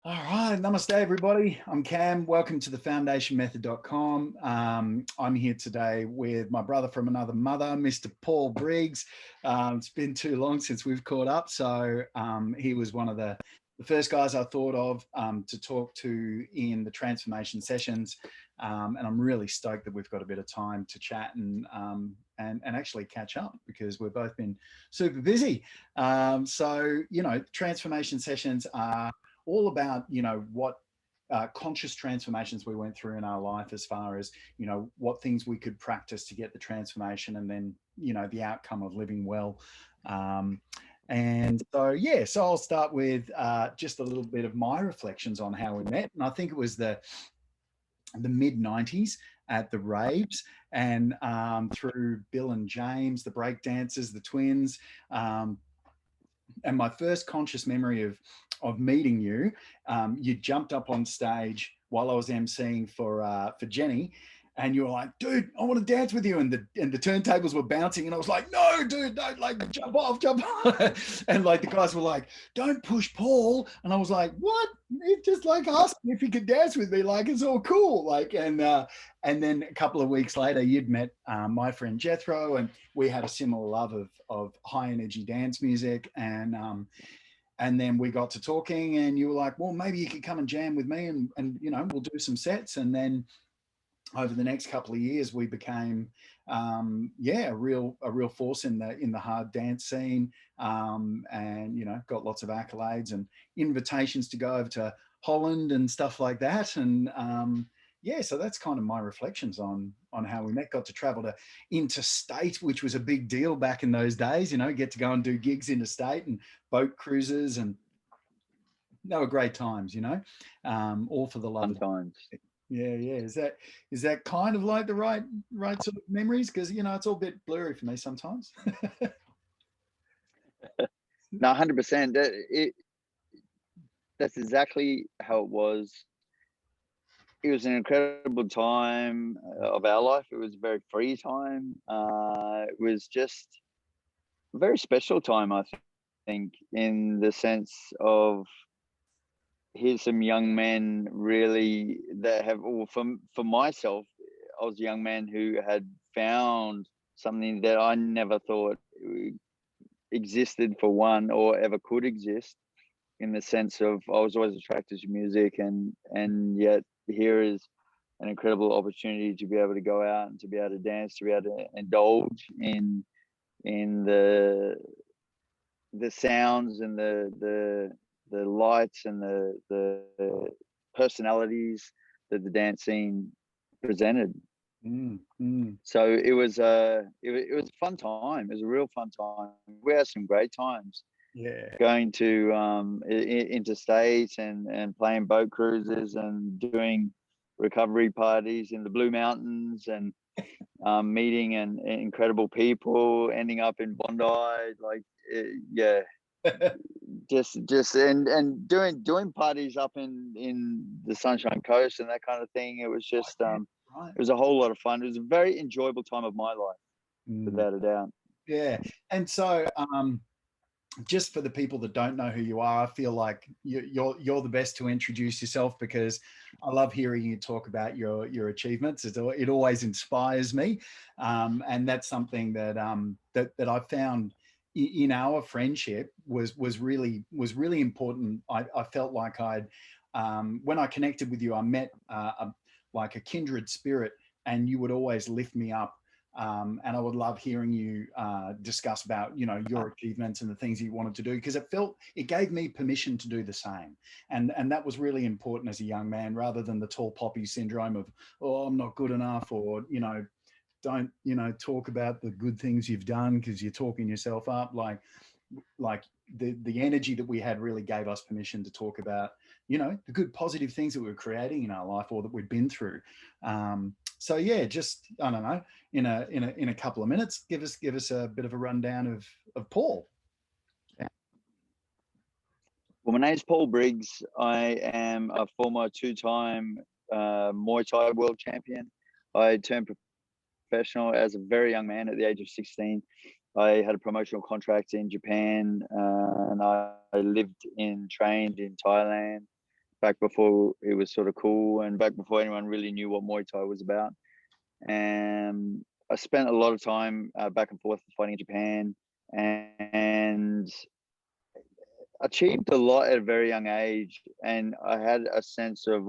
All right, namaste everybody. I'm Cam. Welcome to the foundationmethod.com. I'm here today with my brother from another mother, Mr. Paul Briggs. It's been too long since we've caught up, so he was one of the first guys I thought of to talk to in the transformation sessions, and I'm really stoked that we've got a bit of time to chat and actually catch up because we've both been super busy. So transformation sessions are all about what conscious transformations we went through in our life, as far as what things we could practice to get the transformation, and then the outcome of living well. And so so I'll start with just a little bit of my reflections on how we met. And I think it was the mid 90s at the raves, and through Bill and James, the break dancers, the twins. And my first conscious memory of meeting you, you jumped up on stage while I was emceeing for Jenny, and you were like, "Dude, I want to dance with you," and the turntables were bouncing, and I was like, "No, dude, don't, like, jump off." And like the guys were like, "Don't push Paul," and I was like, "What? He just like asked me if he could dance with me, like it's all cool." Like, and then a couple of weeks later, you'd met my friend Jethro, and we had a similar love of high energy dance music, and then we got to talking, and you were like, "Well, maybe you could come and jam with me, and we'll do some sets." And then over the next couple of years, we became a real force in the hard dance scene, and got lots of accolades and invitations to go over to Holland and stuff like that. And so that's kind of my reflections on how we met. Got to travel to interstate, which was a big deal back in those days. Get to go and do gigs interstate and boat cruises, and they were great times. All for the love. Sometimes. Yeah. Is that kind of like the right sort of memories? Because it's all a bit blurry for me sometimes. No, 100%. That's exactly how it was. It was an incredible time of our life. It was a very free time. It was just a very special time, I think, in the sense of here's some young men really that have, well, for myself, I was a young man who had found something that I never thought existed for one, or ever could exist, in the sense of I was always attracted to music, and yet here is an incredible opportunity to be able to go out and to be able to dance, to be able to indulge in the sounds and the lights and the personalities that the dance scene presented. So it was a fun time. It was a real fun time. We had some great times. Yeah. Going to interstate and playing boat cruises and doing recovery parties in the Blue Mountains, and meeting and incredible people, ending up in Bondi, just and doing parties up in the Sunshine Coast and that kind of thing. It was just it was a whole lot of fun. It was a very enjoyable time of my life, without a doubt. Yeah. And so just for the people that don't know who you are, I feel like you're the best to introduce yourself, because I love hearing you talk about your achievements. It always inspires me, and that's something that that I found in our friendship was really important. I felt like when I connected with you, I met like a kindred spirit, and you would always lift me up. And I would love hearing you discuss about, your achievements and the things you wanted to do, because it gave me permission to do the same. And that was really important as a young man, rather than the tall poppy syndrome of, oh, I'm not good enough, or, don't, talk about the good things you've done because you're talking yourself up. Like the energy that we had really gave us permission to talk about, the good positive things that we were creating in our life, or that we'd been through. So yeah, just, I don't know, in a couple of minutes, give us a bit of a rundown of Paul. Well, my name is Paul Briggs. I am a former two-time Muay Thai world champion. I turned professional as a very young man at the age of 16. I had a promotional contract in Japan, and I lived and trained in Thailand back before it was sort of cool, and back before anyone really knew what Muay Thai was about. And I spent a lot of time back and forth fighting in Japan, and achieved a lot at a very young age. And I had a sense of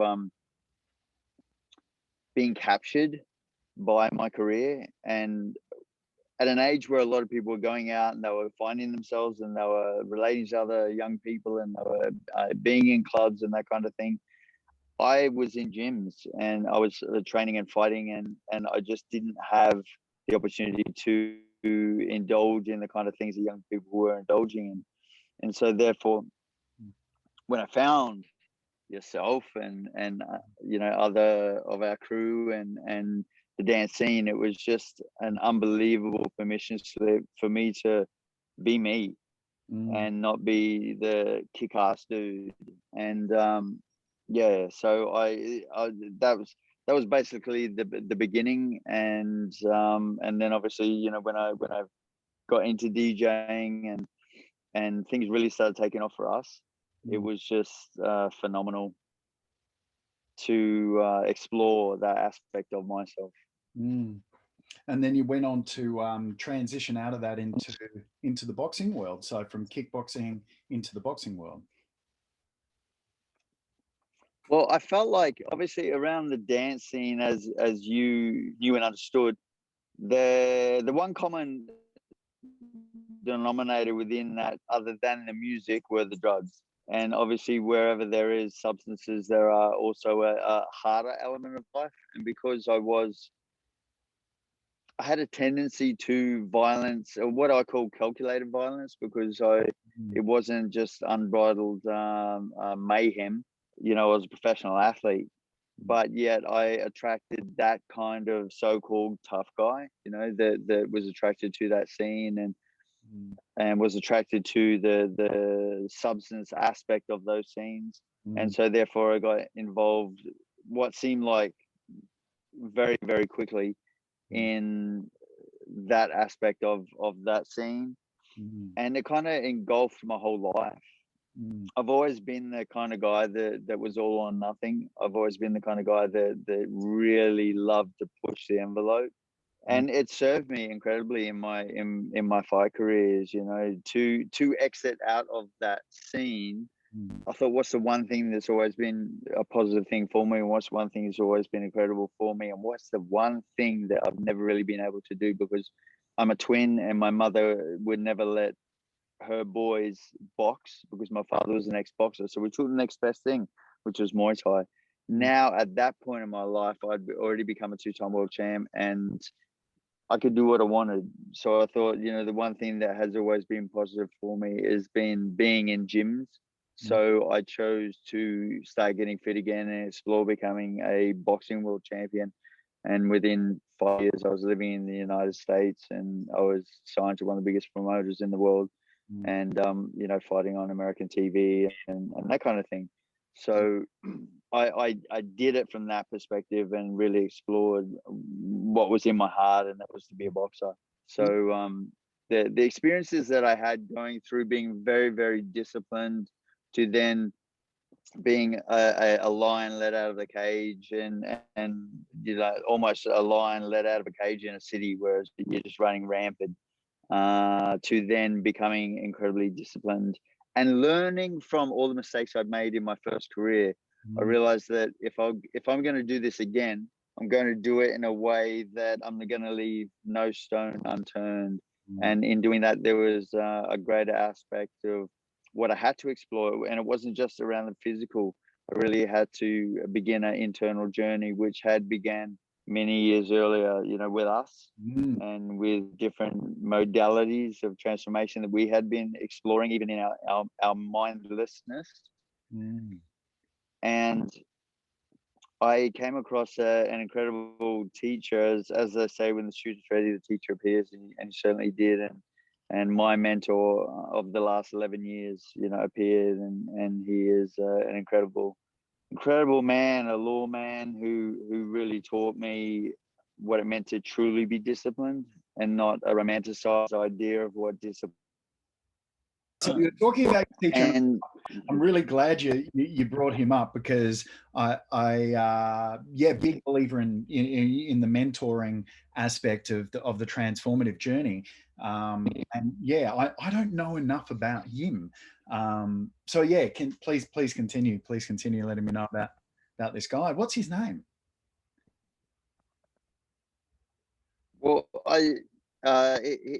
being captured by my career, and at an age where a lot of people were going out and they were finding themselves and they were relating to other young people and they were being in clubs and that kind of thing. I was in gyms and I was training and fighting, and I just didn't have the opportunity to indulge in the kind of things that young people were indulging in. And so therefore, when I found yourself and other of our crew and the dance scene, it was just an unbelievable permission slip for me to be me and not be the kick-ass dude. And so I that was basically the beginning. And then obviously, when I got into DJing and things really started taking off for us, it was just phenomenal to explore that aspect of myself. And then you went on to transition out of that into the boxing world. So from kickboxing into the boxing world. Well, I felt like obviously around the dance scene, as you knew and understood, the one common denominator within that, other than the music, were the drugs. And obviously, wherever there is substances, there are also a harder element of life. And because I had a tendency to violence, or what I call calculated violence, because it wasn't just unbridled mayhem. I was a professional athlete, but yet I attracted that kind of so-called tough guy, that was attracted to that scene and was attracted to the substance aspect of those scenes. And so therefore I got involved what seemed like very, very quickly in that aspect of that scene. And it kind of engulfed my whole life. I've always been the kind of guy that was all or nothing. I've always been the kind of guy that really loved to push the envelope. And it served me incredibly in my fight careers, to exit out of that scene. I thought, what's the one thing that's always been a positive thing for me? And what's one thing that's always been incredible for me? And what's the one thing that I've never really been able to do? Because I'm a twin and my mother would never let her boys box because my father was an ex-boxer. So we took the next best thing, which was Muay Thai. Now, at that point in my life, I'd already become a two-time world champ and I could do what I wanted. So I thought, the one thing that has always been positive for me is being in gyms. So I chose to start getting fit again and explore becoming a boxing world champion. And within 5 years, I was living in the United States and I was signed to one of the biggest promoters in the world and, fighting on American TV and that kind of thing. So I did it from that perspective and really explored what was in my heart, and that was to be a boxer. So the experiences that I had going through being very, very disciplined to then being a lion let out of the cage and almost a lion let out of a cage in a city where you're just running rampant, to then becoming incredibly disciplined and learning from all the mistakes I'd made in my first career. I realized that if I'm going to do this again, I'm going to do it in a way that I'm going to leave no stone unturned. And in doing that, there was a greater aspect of what I had to explore. And it wasn't just around the physical. I really had to begin an internal journey, which had began many years earlier, with us and with different modalities of transformation that we had been exploring, even in our mindlessness. And I came across an incredible teacher, as they say, when the student's ready, the teacher appears, and he certainly did. And my mentor of the last 11 years, appeared, and he is an incredible man, a lawman who really taught me what it meant to truly be disciplined and not a romanticized idea of what discipline So you're talking about your teacher, And I'm really glad you brought him up, because yeah, big believer in the mentoring aspect of the transformative journey. And yeah, I don't know enough about him. So yeah, please continue. Please continue letting me know about this guy. What's his name? well,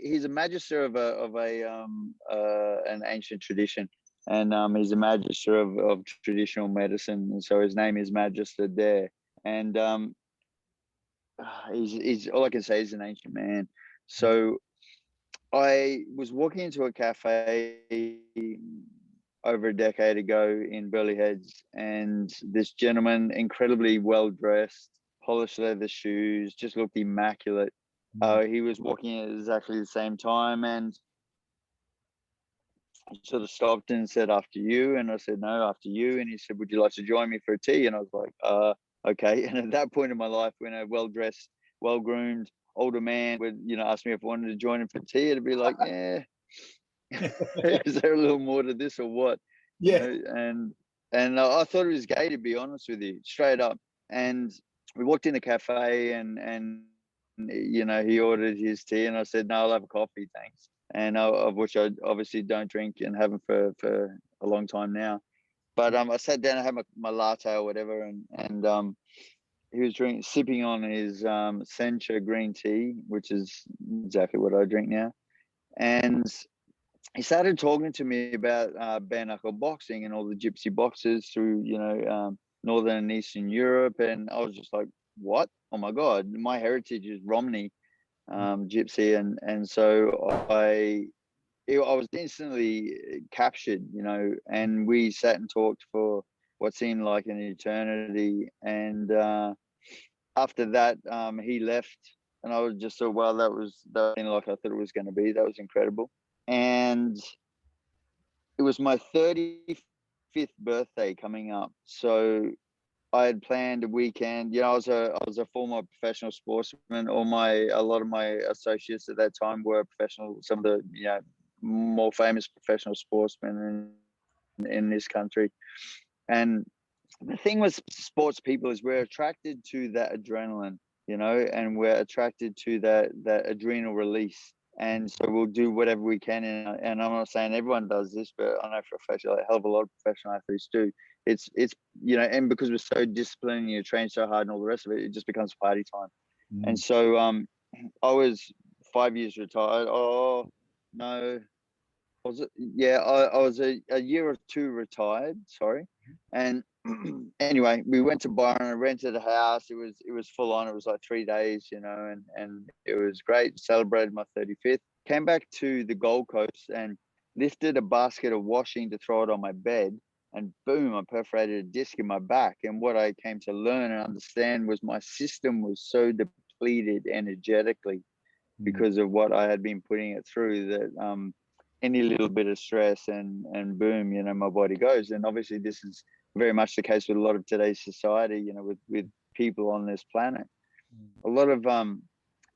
he's a magister of an ancient tradition, and he's a magister of traditional medicine, and so his name is Magister there. And he's all I can say is an ancient man. So I was walking into a cafe over a decade ago in Burleigh Heads, and this gentleman, incredibly well dressed, polished leather shoes, just looked immaculate. He was walking at exactly the same time, and he sort of stopped and said, "After you," and I said, "No, after you." And he said, "Would you like to join me for a tea?" And I was like, okay. And at that point in my life, when a well dressed, well groomed older man would, ask me if I wanted to join him for tea, it'd be like, yeah. Is there a little more to this or what? Yeah. And I thought it was gay, to be honest with you, straight up. And we walked in the cafe, and he ordered his tea, and I said, "No, I'll have a coffee, thanks." And of which I obviously don't drink and haven't for a long time now. But I sat down and had my latte or whatever, and he was sipping on his sencha green tea, which is exactly what I drink now. And he started talking to me about bare knuckle boxing and all the gypsy boxers through, Northern and Eastern Europe. And I was just like, what? Oh my God, my heritage is Romney gypsy. And so I was instantly captured, and we sat and talked for what seemed like an eternity. And after that, he left, and I was just so, well, that was like I thought it was going to be. That was incredible. And it was my 35th birthday coming up. So I had planned a weekend. I was a former professional sportsman. A lot of my associates at that time were professional. Some of the more famous professional sportsmen in this country. And the thing with sports people is we're attracted to that adrenaline, and we're attracted to that adrenal release. And so we'll do whatever we can. And I'm not saying everyone does this, but I know for a fact a hell of a lot of professional athletes do. It's and because we're so disciplined and you train so hard and all the rest of it, it just becomes party time. And so I was 5 years retired. Oh no, was it? Yeah, I was a year or two retired. Sorry. And anyway, we went to Byron. I rented a house. It was full on. It was like 3 days, and it was great. Celebrated my 35th. Came back to the Gold Coast and lifted a basket of washing to throw it on my bed, and boom, I perforated a disc in my back. And what I came to learn and understand was my system was so depleted energetically because of what I had been putting it through, that any little bit of stress and boom, my body goes. And obviously this is very much the case with a lot of today's society, with people on this planet. A lot of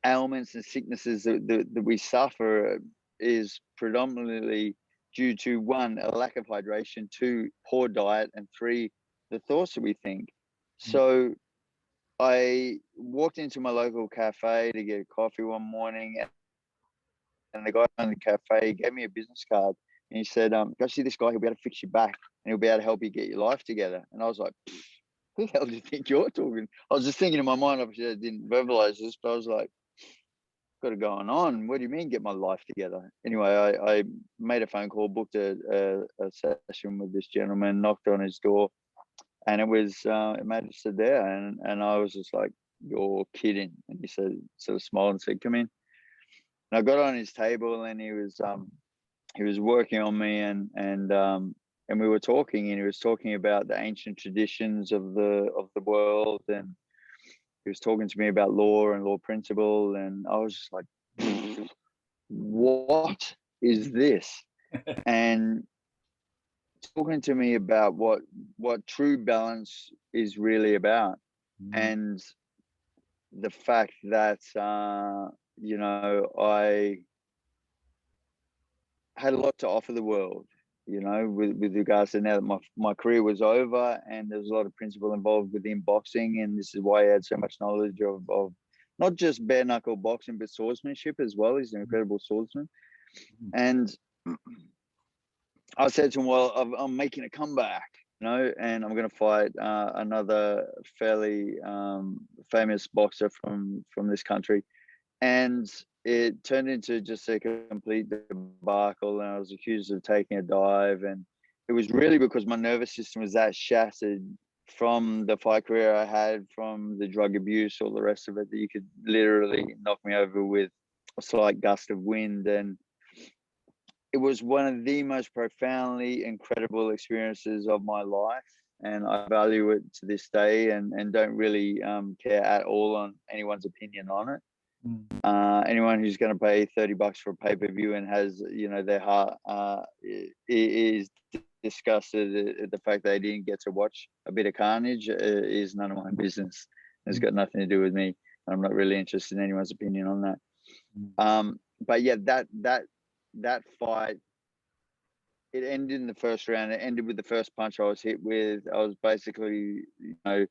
ailments and sicknesses that we suffer is predominantly due to, one, a lack of hydration, two, poor diet, and three, the thoughts that we think. So I walked into my local cafe to get a coffee one morning, and the guy in the cafe gave me a business card, and he said, "Go see this guy. He'll be able to fix you back, and he'll be able to help you get your life together." And I was like, "Who the hell do you think you're talking?" I was just thinking in my mind. Obviously, I didn't verbalize this, but I was like, "Got it going on. What do you mean, get my life together?" Anyway, I made a phone call, booked a session with this gentleman, knocked on his door, and it was Magister there, and I was just like, "You're kidding!" And he said, sort of smiled and said, "Come in." And I got on his table, and he was working on me, and we were talking, and he was talking about the ancient traditions of the world, and he was talking to me about law and law principle, and I was just like, what is this? And talking to me about what true balance is really about, and the fact that I had a lot to offer the world, you know, with regards to now that my career was over, and there was a lot of principle involved within boxing, and this is why he had so much knowledge of not just bare knuckle boxing, but swordsmanship as well. He's an incredible swordsman. And I said to him, well, I'm making a comeback, you know, and I'm going to fight another fairly famous boxer from this country. And it turned into just a complete debacle, and I was accused of taking a dive. And it was really because my nervous system was that shattered from the fight career I had, from the drug abuse, all the rest of it, that you could literally knock me over with a slight gust of wind. And it was one of the most profoundly incredible experiences of my life, and I value it to this day, and don't really care at all on anyone's opinion on it. Anyone who's going to pay $30 for a pay-per-view and has, you know, their heart is disgusted at the fact they didn't get to watch a bit of carnage is none of my business. It's got nothing to do with me. I'm not really interested in anyone's opinion on that. But yeah, that fight, it ended in the first round. It ended with the first punch I was hit with. I was basically, you know,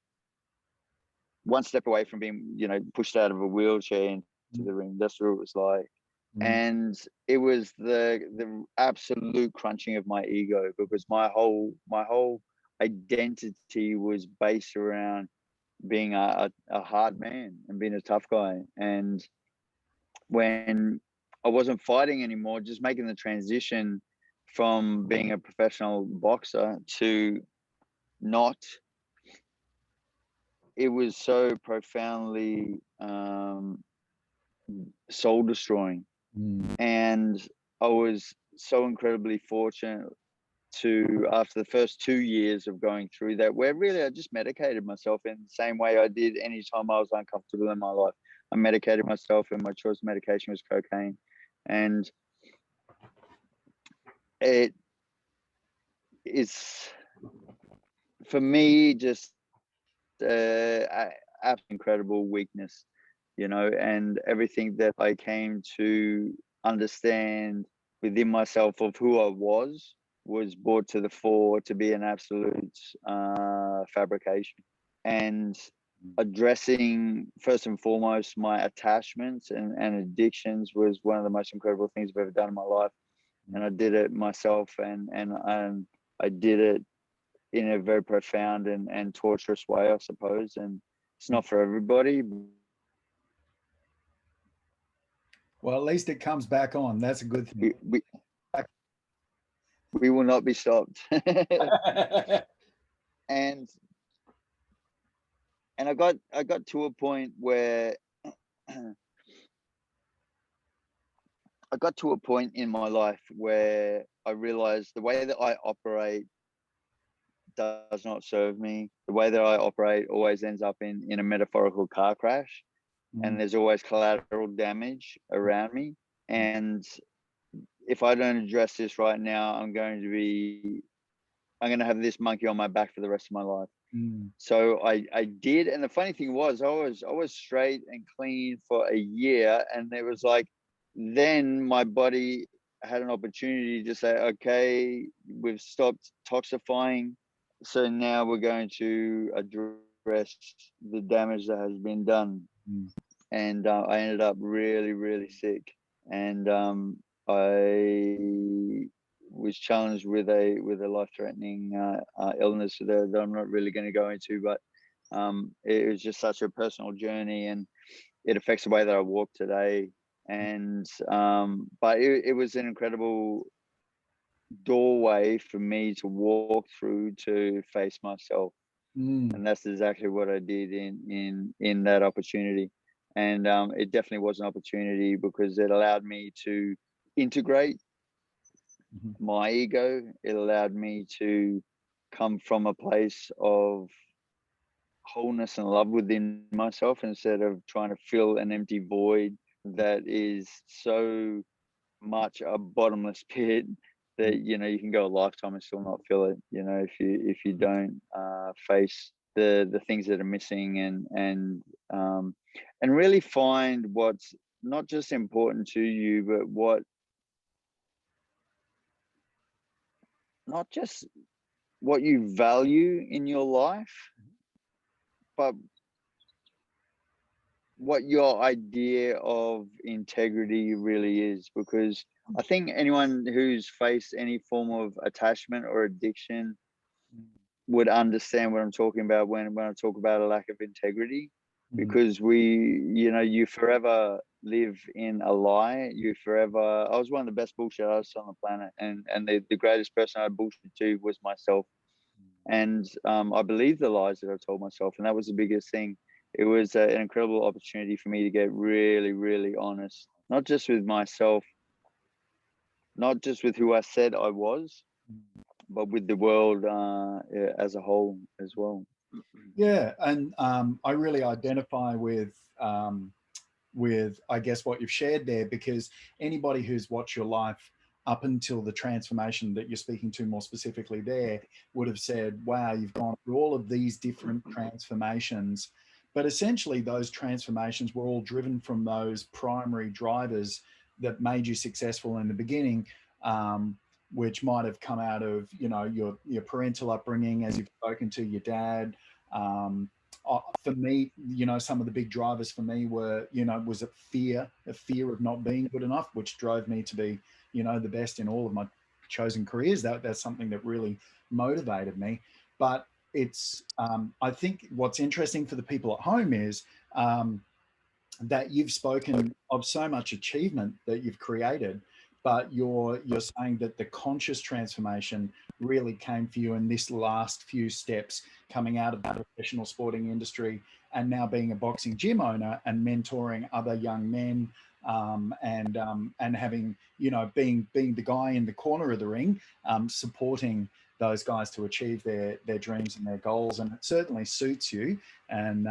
one step away from being, you know, pushed out of a wheelchair into the ring. That's what it was like. And it was the absolute crunching of my ego, because my whole identity was based around being a hard man and being a tough guy. And when I wasn't fighting anymore, just making the transition from being a professional boxer to not, it was so profoundly soul destroying. And I was so incredibly fortunate to, after the first 2 years of going through that, where really I just medicated myself in the same way I did any time I was uncomfortable in my life. I medicated myself, and my choice of medication was cocaine. And it is, for me, just incredible weakness, you know, and everything that I came to understand within myself of who I was brought to the fore to be an absolute fabrication. And addressing, first and foremost, my attachments and addictions was one of the most incredible things I've ever done in my life. And I did it myself, and I did it in a very profound and torturous way, I suppose. And it's not for everybody. Well, at least it comes back on. That's a good thing. We will not be stopped. and I got to a point where I got to a point in my life where I realized the way that I operate does not serve me. The way that I operate always ends up in a metaphorical car crash, and there's always collateral damage around me. And if I don't address this right now, I'm going to have this monkey on my back for the rest of my life. So I did, and the funny thing was, I was straight and clean for a year, and it was like, then my body had an opportunity to say, okay, we've stopped toxifying, so now we're going to address the damage that has been done. And I ended up really, really sick, and I was challenged with a life-threatening illness that I'm not really going to go into, but it was just such a personal journey, and it affects the way that I walk today. And but it was an incredible doorway for me to walk through to face myself, and that's exactly what I did in that opportunity. And it definitely was an opportunity because it allowed me to integrate my ego. It allowed me to come from a place of wholeness and love within myself, instead of trying to fill an empty void that is so much a bottomless pit that, you know, you can go a lifetime and still not fill it, you know, if you don't face the things that are missing, and really find what's not just important to you, but what not just what you value in your life, but what your idea of integrity really is. Because I think anyone who's faced any form of attachment or addiction would understand what I'm talking about when I talk about a lack of integrity. Mm. Because you forever live in a lie. I was one of the best bullshit artists on the planet, and the greatest person I bullshit to was myself. And I believed the lies that I told myself, and that was the biggest thing. It was an incredible opportunity for me to get really, really honest, not just with myself, not just with who I said I was, but with the world as a whole as well. Yeah, and I really identify with I guess what you've shared there, because anybody who's watched your life up until the transformation that you're speaking to more specifically there would have said, wow, you've gone through all of these different transformations. But essentially, those transformations were all driven from those primary drivers that made you successful in the beginning, which might have come out of your parental upbringing, as you've spoken to your dad. Um, for me, some of the big drivers for me were, was a fear of not being good enough, which drove me to be, the best in all of my chosen careers. That's something that really motivated me. But it's, I think what's interesting for the people at home is that you've spoken of so much achievement that you've created, but you're saying that the conscious transformation really came for you in this last few steps, coming out of the professional sporting industry and now being a boxing gym owner and mentoring other young men, and having, being the guy in the corner of the ring, supporting those guys to achieve their dreams and their goals. And it certainly suits you, and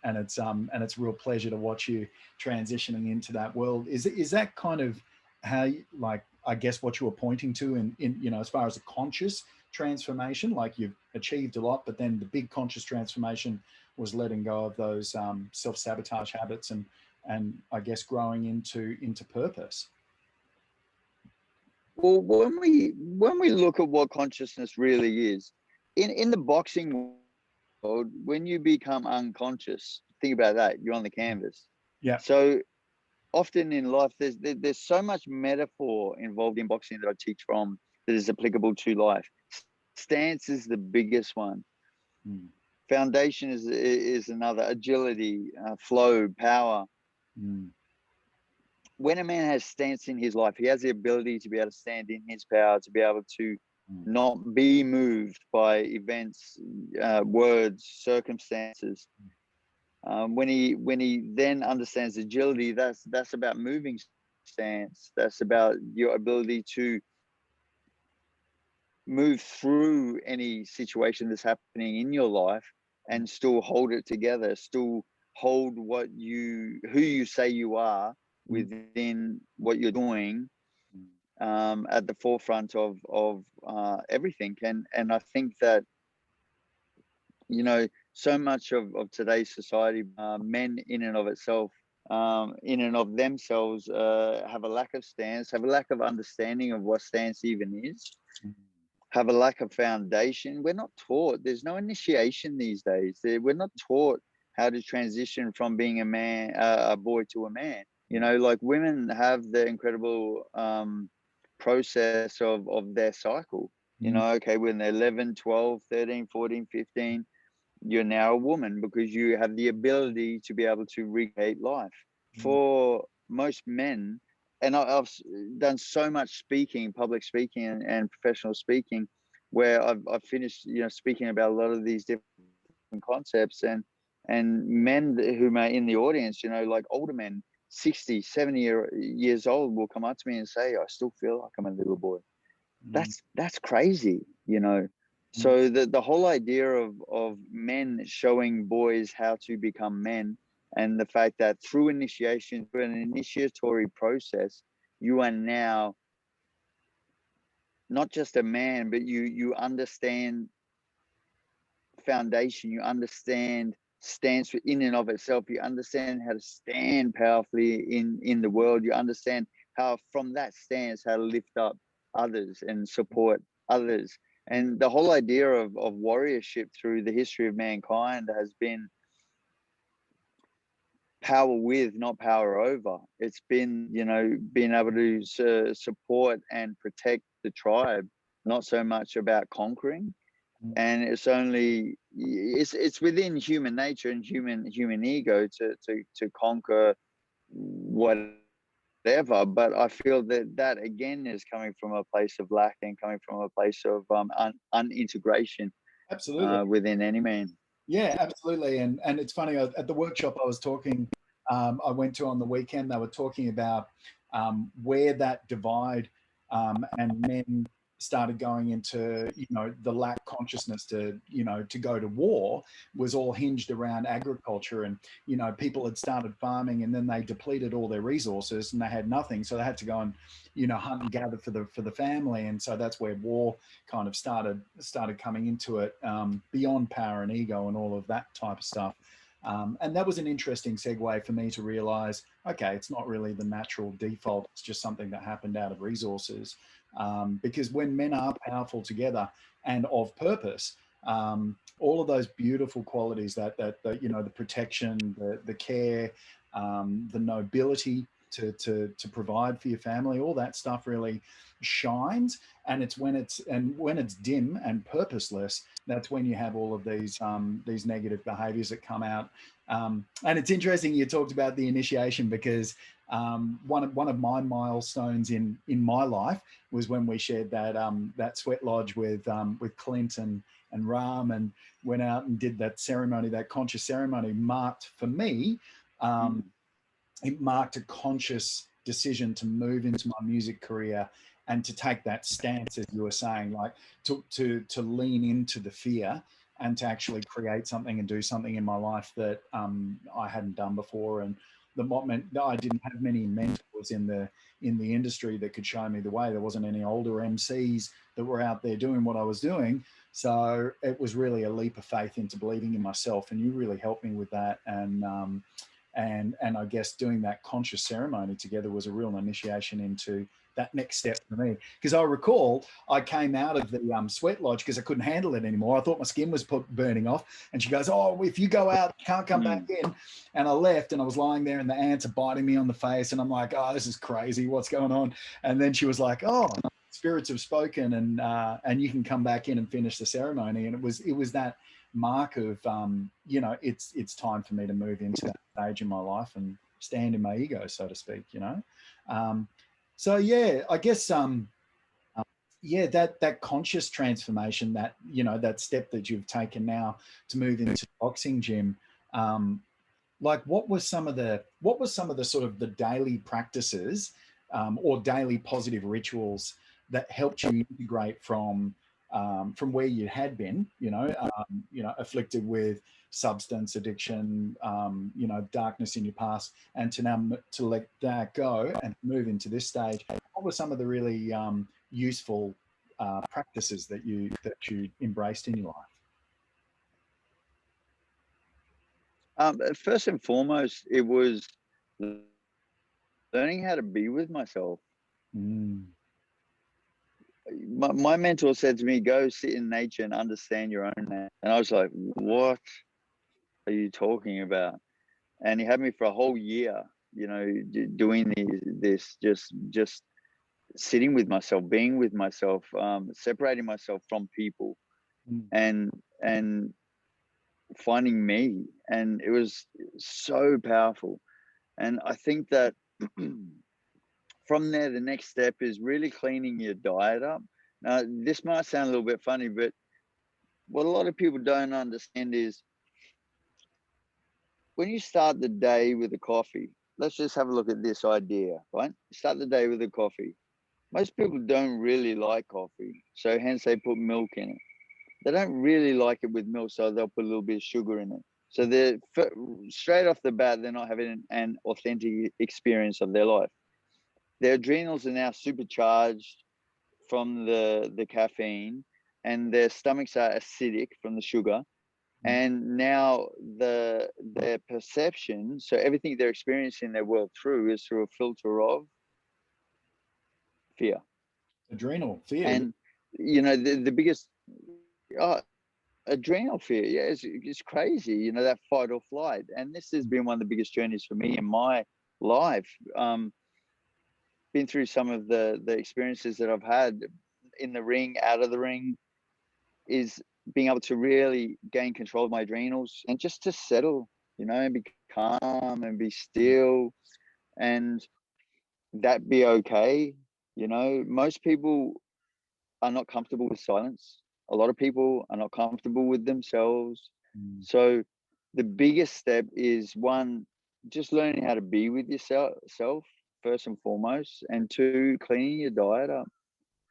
it's a real pleasure to watch you transitioning into that world. Is that kind of how you, like, I guess what you were pointing to in as far as a conscious transformation, like you've achieved a lot, but then the big conscious transformation was letting go of those self-sabotage habits, and I guess growing into purpose. Well, when we look at what consciousness really is, in the boxing world, when you become unconscious, think about that, you're on the canvas. Yeah. So often in life, there's so much metaphor involved in boxing that I teach from that is applicable to life. Stance is the biggest one. Mm. Foundation is another. Agility, flow, power. Mm. When a man has stance in his life, he has the ability to be able to stand in his power, to be able to Mm. not be moved by events, words, circumstances. When he then understands agility, that's about moving stance. That's about your ability to move through any situation that's happening in your life and still hold it together, still hold who you say you are within what you're doing, at the forefront of everything. And I think that, so much of today's society, men in and of themselves, have a lack of stance, have a lack of understanding of what stance even is, have a lack of foundation. We're not taught. There's no initiation these days. We're not taught how to transition from being a man, a boy, to a man. Like women have the incredible process of their cycle. Okay, when they're 11, 12, 13, 14, 15, you're now a woman because you have the ability to be able to recreate life. For most men, and I've done so much speaking, public speaking and professional speaking, where I've finished, speaking about a lot of these different concepts, and men who are in the audience, like older men, 60, 70 years old, will come up to me and say, I still feel like I'm a little boy. That's crazy. So the whole idea of men showing boys how to become men, and the fact that through initiation, through an initiatory process, you are now not just a man, but you understand foundation, you understand stance in and of itself, you understand how to stand powerfully in the world, you understand how from that stance how to lift up others and support others. And the whole idea of warriorship through the history of mankind has been power with, not power over. It's been, you know, being able to support and protect the tribe, not so much about conquering. And it's within human nature and human ego to conquer whatever. But I feel that again is coming from a place of lack and coming from a place of unintegration. Absolutely. Within any man. Yeah, absolutely. And it's funny, at the workshop I was talking, I went to on the weekend, they were talking about where that divide and men started going into, you know, the lack consciousness to, you know, to go to war was all hinged around agriculture. And, you know, people had started farming and then they depleted all their resources and they had nothing. So they had to go and, you know, hunt and gather for the family. And so that's where war kind of started coming into it, beyond power and ego and all of that type of stuff. And that was an interesting segue for me to realize, okay, it's not really the natural default. It's just something that happened out of resources. Because when men are powerful together and of purpose, all of those beautiful qualities that you know, the protection, the care, the nobility to provide for your family, all that stuff really shines. And it's when it's dim and purposeless, that's when you have all of these negative behaviors that come out. And it's interesting you talked about the initiation, because one of my milestones in my life was when we shared that sweat lodge with Clint and Ram, and went out and did that ceremony, that conscious ceremony. Marked for me, it marked a conscious decision to move into my music career and to take that stance, as you were saying, like to lean into the fear and to actually create something and do something in my life that I hadn't done before. And what meant that I didn't have many mentors in the industry that could show me the way. There wasn't any older MCs that were out there doing what I was doing. So it was really a leap of faith into believing in myself. And you really helped me with that. And I guess doing that conscious ceremony together was a real initiation into that next step for me. Because I recall I came out of the sweat lodge because I couldn't handle it anymore. I thought my skin was burning off. And she goes, "Oh, if you go out, you can't come back in." And I left, and I was lying there and the ants are biting me on the face. And I'm like, "Oh, this is crazy. What's going on?" And then she was like, "Oh, spirits have spoken, and you can come back in and finish the ceremony." And it was that mark of, you know, it's time for me to move into that stage in my life and stand in my ego, so to speak, you know. So yeah, I guess yeah, that conscious transformation, that, you know, that step that you've taken now to move into the boxing gym, like what was some of the sort of the daily practices or daily positive rituals that helped you integrate from where you had been, you know, afflicted with substance addiction, you know, darkness in your past, and to now to let that go and move into this stage? What were some of the really useful practices that you embraced in your life? First and foremost, it was learning how to be with myself. My mentor said to me, "Go sit in nature and understand your own man." And I was like, "What are you talking about?" And he had me for a whole year, you know, doing this, just sitting with myself, being with myself, separating myself from people, and finding me. And it was so powerful. And I think that from there, the next step is really cleaning your diet up. Now, this might sound a little bit funny, but what a lot of people don't understand is when you start the day with a coffee, let's just have a look at this idea, right? Start the day with a coffee. Most people don't really like coffee, so hence they put milk in it. They don't really like it with milk, so they'll put a little bit of sugar in it. So they're straight off the bat, they're not having an authentic experience of their life. Their adrenals are now supercharged from the caffeine, and their stomachs are acidic from the sugar. And now their perception, so everything they're experiencing their world through, is through a filter of fear. Adrenal fear. And you know, the biggest adrenal fear, yeah, it's crazy, you know, that fight or flight. And this has been one of the biggest journeys for me in my life. Been through some of the experiences that I've had in the ring, out of the ring, is being able to really gain control of my adrenals and just to settle, you know, and be calm and be still, and that be okay. You know, most people are not comfortable with silence. A lot of people are not comfortable with themselves. So the biggest step is, one, just learning how to be with yourself first and foremost, and two, cleaning your diet up.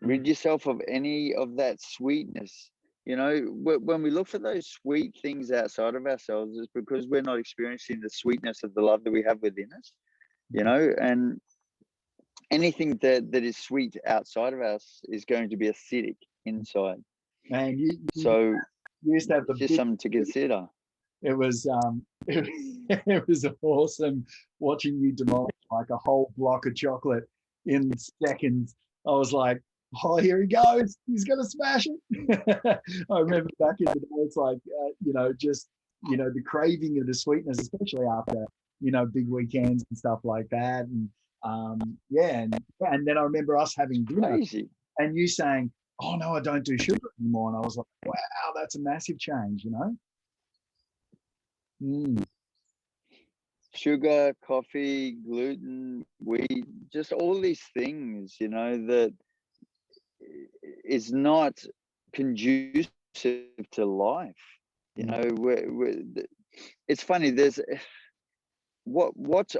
Rid yourself of any of that sweetness. You know, when we look for those sweet things outside of ourselves, it's because we're not experiencing the sweetness of the love that we have within us, you know. And anything that is sweet outside of us is going to be acidic inside. Man, So you used to have the it's just big, something to consider. it was it was awesome watching you demolish like a whole block of chocolate in seconds. I was like, oh, here he goes, he's gonna smash it. I remember back in the day, it's like you know, just, you know, the craving of the sweetness, especially after, you know, big weekends and stuff like that. And yeah, and then I remember us having dinner Crazy. and you saying, oh no, I don't do sugar anymore. And I was like, wow, that's a massive change, you know. Sugar, coffee, gluten, wheat, just all these things, you know, that is not conducive to life. You know, it's funny. There's what's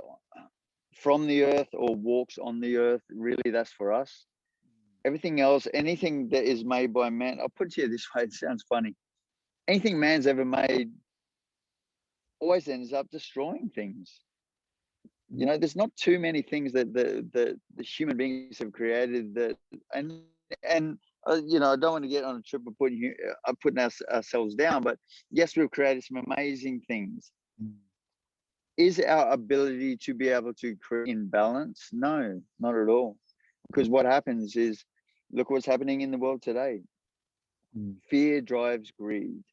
from the earth or walks on the earth. Really, that's for us. Everything else, anything that is made by man. I'll put it to you this way. It sounds funny. Anything man's ever made always ends up destroying things. You know, there's not too many things that the human beings have created that, and you know, I don't want to get on a trip of putting ourselves down, but yes, we've created some amazing things. Is our ability to be able to create in balance? No, not at all. Because what happens is, look what's happening in the world today. Fear drives greed.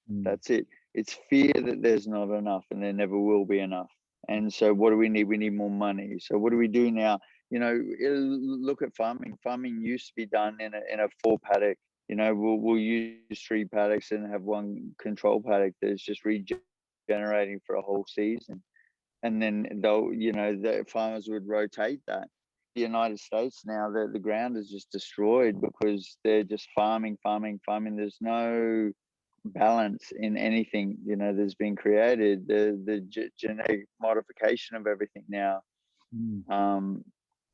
That's it. It's fear that there's not enough and there never will be enough. And so what do we need? We need more money. So what do we do now? You know, look at farming. Farming used to be done in a 4 paddock. You know, we'll use 3 paddocks and have 1 control paddock that's just regenerating for a whole season. And then they'll, you know, the farmers would rotate that. The United States now, the ground is just destroyed because they're just farming. There's no balance in anything, you know, that's been created. The genetic modification of everything now,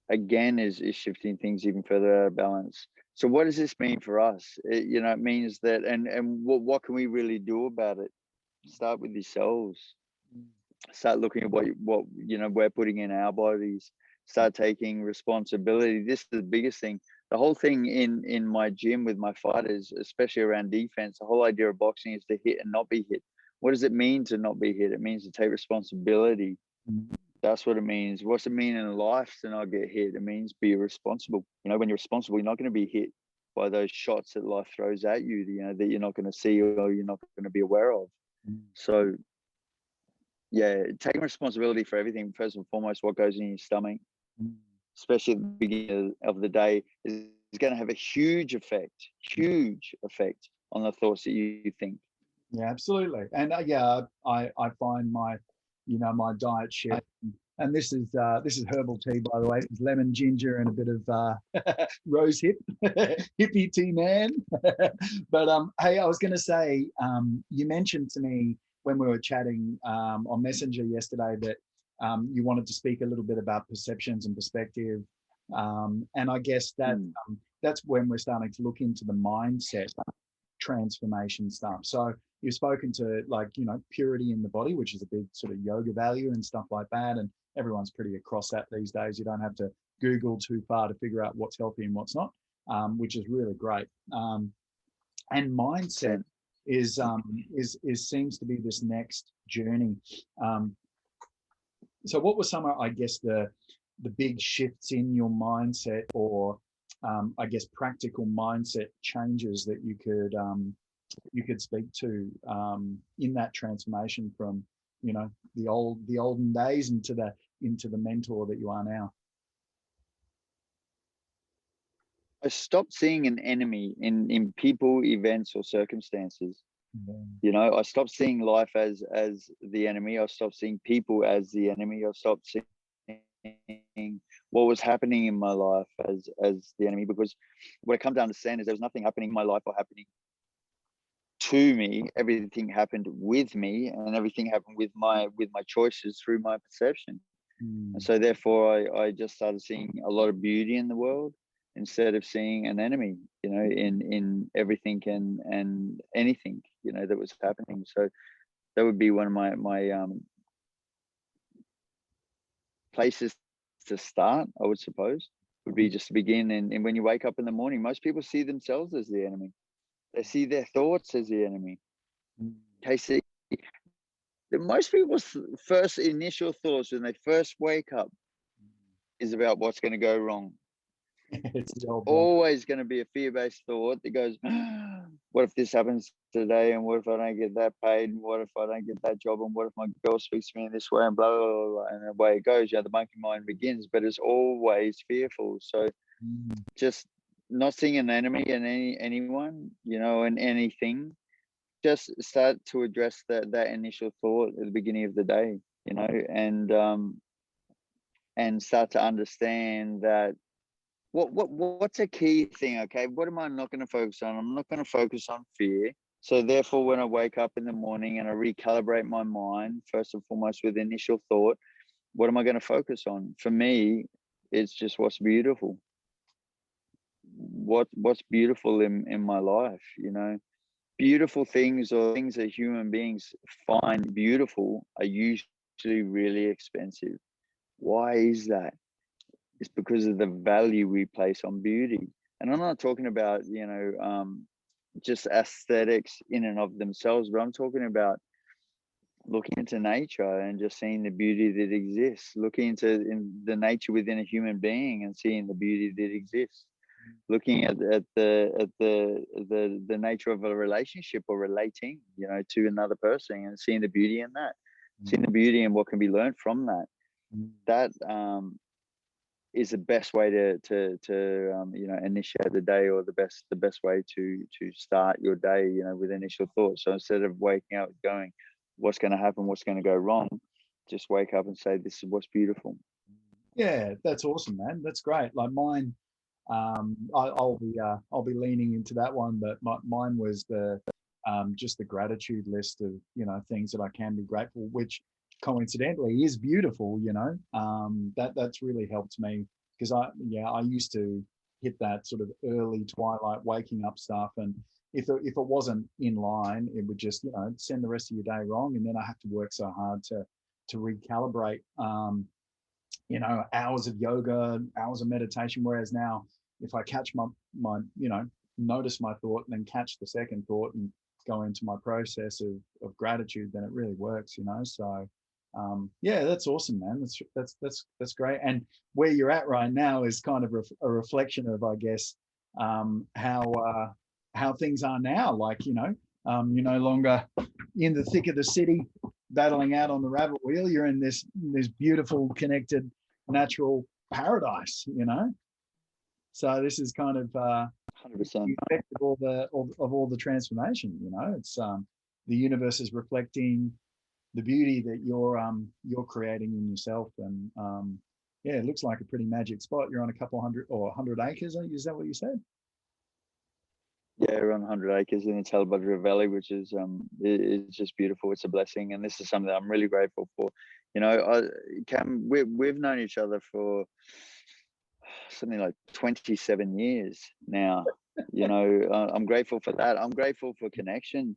again, is shifting things even further out of balance. So what does this mean for us? You know, it means that, and what can we really do about it? Start with yourselves. Start looking at what you know we're putting in our bodies. Start taking responsibility. This is the biggest thing. The whole thing in my gym with my fighters, especially around defense, the whole idea of boxing is to hit and not be hit. What does it mean to not be hit? It means to take responsibility. That's what it means. What's it mean in life to not get hit? It means be responsible. You know, when you're responsible, you're not going to be hit by those shots that life throws at you, you know, that you're not going to see or you're not going to be aware of. So yeah, taking responsibility for everything, first and foremost, what goes in your stomach, especially at the beginning of the day, is going to have a huge effect on the thoughts that you think. Yeah, absolutely. And yeah, I find my, you know, my diet shift, and this is herbal tea, by the way. It's lemon, ginger, and a bit of rose hip, hippie tea, man. But hey, I was going to say, you mentioned to me when we were chatting on Messenger yesterday that you wanted to speak a little bit about perceptions and perspective, and I guess that that's when we're starting to look into the mindset transformation stuff. So you've spoken to, like, you know, purity in the body, which is a big sort of yoga value and stuff like that. And everyone's pretty across that these days. You don't have to Google too far to figure out what's healthy and what's not, which is really great. And mindset is seems to be this next journey. So what were some of, I guess, the big shifts in your mindset, or I guess, practical mindset changes that you could speak to in that transformation from, the olden days into the mentor that you are now? I stopped seeing an enemy in people, events, or circumstances. Yeah. I stopped seeing life as the enemy. I stopped seeing people as the enemy. I stopped seeing what was happening in my life as the enemy, because what I come to understand is there was nothing happening in my life or happening to me. Everything happened with me, and everything happened with my choices through my perception. And so therefore I just started seeing a lot of beauty in the world instead of seeing an enemy, in everything and anything, that was happening. So that would be one of my places to start, I would suppose, would be just to begin. And when you wake up in the morning, most people see themselves as the enemy. They see their thoughts as the enemy. They see most people's first initial thoughts when they first wake up is about what's going to go wrong. It's always going to be a fear-based thought that goes, what if this happens today, and what if I don't get that paid, and what if I don't get that job, and what if my girl speaks to me in this way, and blah, blah, blah, blah. And the way it goes, the monkey mind begins, but it's always fearful. So just not seeing an enemy in anyone, and anything, just start to address that initial thought at the beginning of the day, and start to understand that what's a key thing. Okay, what am I not going to focus on? I'm not going to focus on fear. So therefore, when I wake up in the morning and I recalibrate my mind, first and foremost with initial thought, what am I going to focus on? For me, it's just what's beautiful. What's beautiful in my life, beautiful things, or things that human beings find beautiful, are usually really expensive. Why is that? It's because of the value we place on beauty. And I'm not talking about, just aesthetics in and of themselves, but I'm talking about looking into nature and just seeing the beauty that exists, looking into the nature within a human being and seeing the beauty that exists, looking at the nature of a relationship or relating, to another person, and seeing the beauty in that, seeing the beauty and what can be learned from that. That is the best way to initiate the day, or the best way to start your day, with initial thoughts. So instead of waking up going, what's going to happen, what's going to go wrong, just wake up and say, this is what's beautiful. Yeah, that's awesome, man. That's great. Like mine, I'll be leaning into that one, but mine was just the gratitude list of things that I can be grateful, which coincidentally is beautiful. That's really helped me, because I used to hit that sort of early twilight waking up stuff, and if it wasn't in line, it would just send the rest of your day wrong, and then I have to work so hard to recalibrate. Hours of yoga, hours of meditation. Whereas now, if I catch my notice my thought and then catch the second thought and go into my process of gratitude, then it really works. So yeah, that's awesome, man. That's great. And where you're at right now is kind of a reflection of, I guess, how things are now. Like, you're no longer in the thick of the city battling out on the rabbit wheel. You're in this beautiful, connected, natural paradise, So this is kind of 100%. the effect of all the transformation. It's the universe is reflecting the beauty that you're creating in yourself, and yeah, it looks like a pretty magic spot. You're on a couple hundred or 100 acres. Is that what you said? Yeah, around 100 acres in the Talabudra Valley, which is just beautiful. It's a blessing, and this is something that I'm really grateful for. Cam, we've known each other for something like 27 years now. I'm grateful for that. I'm grateful for connection.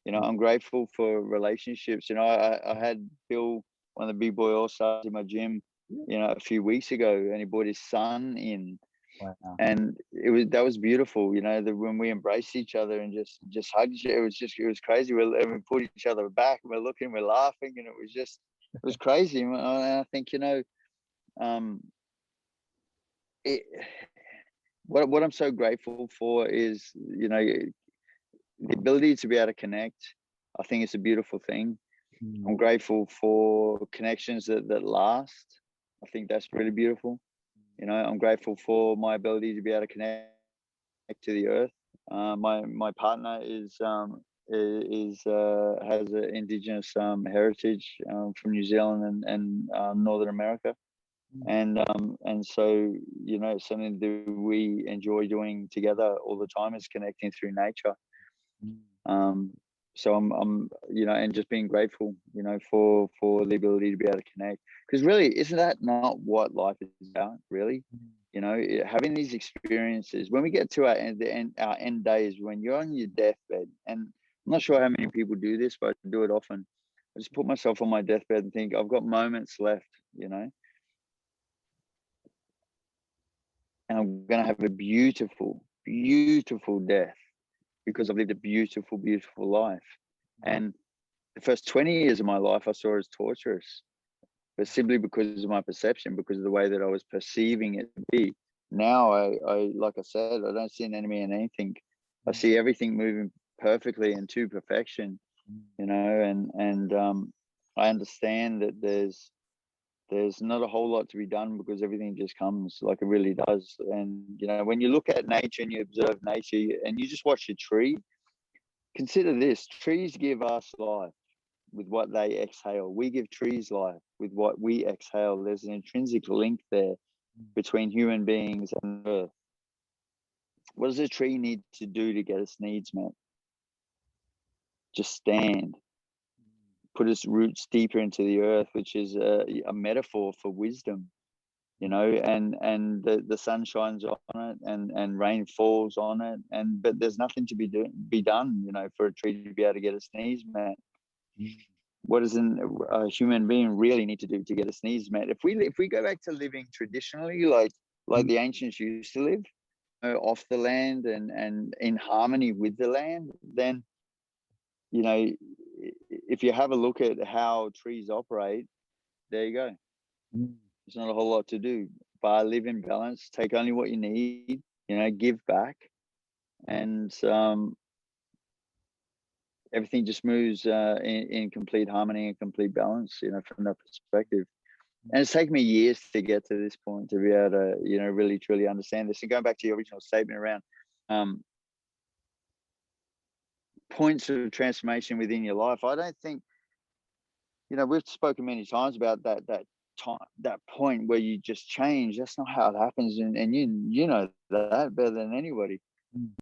I'm grateful for relationships. I had Bill, one of the big boy all-stars in my gym, a few weeks ago, and he brought his son in. Wow. And that was beautiful, when we embraced each other and just hugged each other. It was crazy. We put each other back, and we're looking, we're laughing, and it was crazy. And I think, what I'm so grateful for is, you know, the ability to be able to connect. I think it's a beautiful thing. I'm grateful for connections that last. I think that's really beautiful. You know, I'm grateful for my ability to be able to connect to the earth. My partner has an indigenous heritage from New Zealand and Northern America, and so, you know, something that we enjoy doing together all the time is connecting through nature. Um, so I'm, you know, and just being grateful, you know, for the ability to be able to connect, because really, isn't that not what life is about, really? You know, having these experiences when we get to our end days, when you're on your deathbed, and I'm not sure how many people do this, but I do it often. I just put myself on my deathbed and think I've got moments left, you know, and I'm gonna have a beautiful, beautiful death because I've lived a beautiful, beautiful life. And the first 20 years of my life I saw as torturous, but simply because of my perception, because of the way that I was perceiving it to be. Now I like I said, I don't see an enemy in anything. I see everything moving perfectly and to perfection, you know, and I understand that there's not a whole lot to be done because everything just comes like it really does. And, you know, when you look at nature and you observe nature and you just watch a tree, consider this: trees give us life with what they exhale. We give trees life with what we exhale. There's an intrinsic link there between human beings and earth. What does a tree need to do to get its needs met? Just stand, put its roots deeper into the earth, which is a metaphor for wisdom, you know, and the sun shines on it and rain falls on it, but there's nothing to be done, you know, for a tree to be able to get its needs met. What does a human being really need to do to get its needs met? If we go back to living traditionally, like the ancients used to live, you know, off the land and in harmony with the land, then, you know, if you have a look at how trees operate, there you go. There's not a whole lot to do, but live in balance, take only what you need, you know, give back, and everything just moves in complete harmony and complete balance, you know, from that perspective. And it's taken me years to get to this point, to be able to, you know, really truly understand this. And going back to your original statement around points of transformation within your life, I don't think, you know, we've spoken many times about that time, that point where you just change. That's not how it happens, and you know that better than anybody.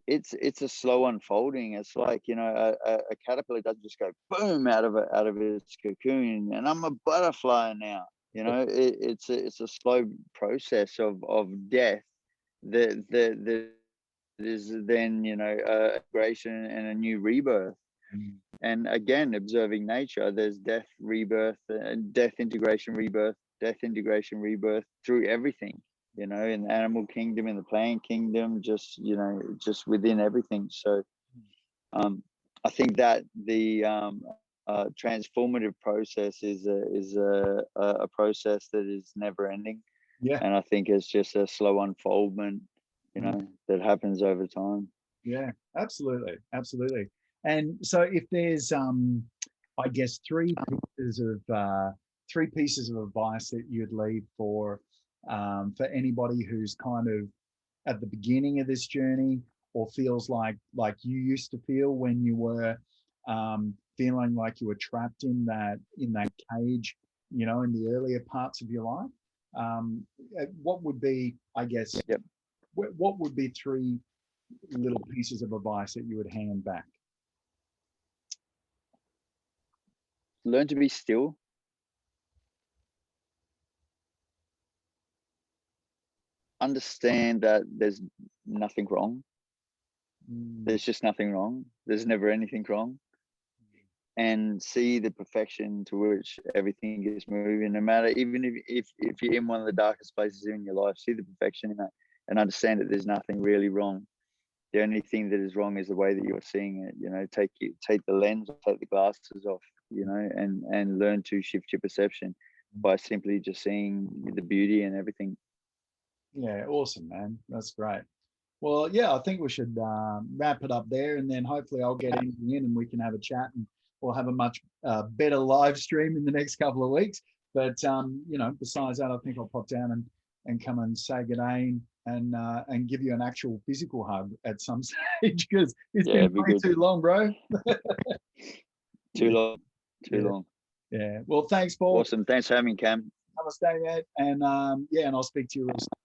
It's a slow unfolding. It's like, you know, a caterpillar doesn't just go boom out of its cocoon and I'm a butterfly now. You know, it's a slow process of death that is then, you know, integration and a new rebirth. And again, observing nature, there's death, rebirth, death, integration, rebirth, death, integration, rebirth through everything, you know, in the animal kingdom, in the plant kingdom, just, you know, just within everything. So I think that the transformative process is a process that is never ending. Yeah. And I think it's just a slow unfoldment, you know, that happens over time. Yeah, absolutely. Absolutely. And so if there's I guess three pieces of advice that you'd leave for anybody who's kind of at the beginning of this journey, or feels like you used to feel when you were feeling like you were trapped in that cage, you know, in the earlier parts of your life, what would be, I guess, Yep. what would be three little pieces of advice that you would hand back? Learn to be still. Understand that there's nothing wrong. There's just nothing wrong. There's never anything wrong. And see the perfection to which everything is moving, no matter, even if you're in one of the darkest places in your life, see the perfection in that and understand that there's nothing really wrong. The only thing that is wrong is the way that you're seeing it. You know, take the lens, take the glasses off, you know, and learn to shift your perception by simply just seeing the beauty and everything. Yeah, awesome, man. That's great. Well, yeah, I think we should wrap it up there, and then hopefully I'll get in and we can have a chat, and we'll have a much better live stream in the next couple of weeks. But besides that, I think I'll pop down and come and say good day and give you an actual physical hug at some stage, because it's been way too long, bro. Too long. Too Yeah. long. Yeah. Well, thanks, Paul. Awesome. Thanks for having me, Cam. Namaste, mate. And and I'll speak to you real soon.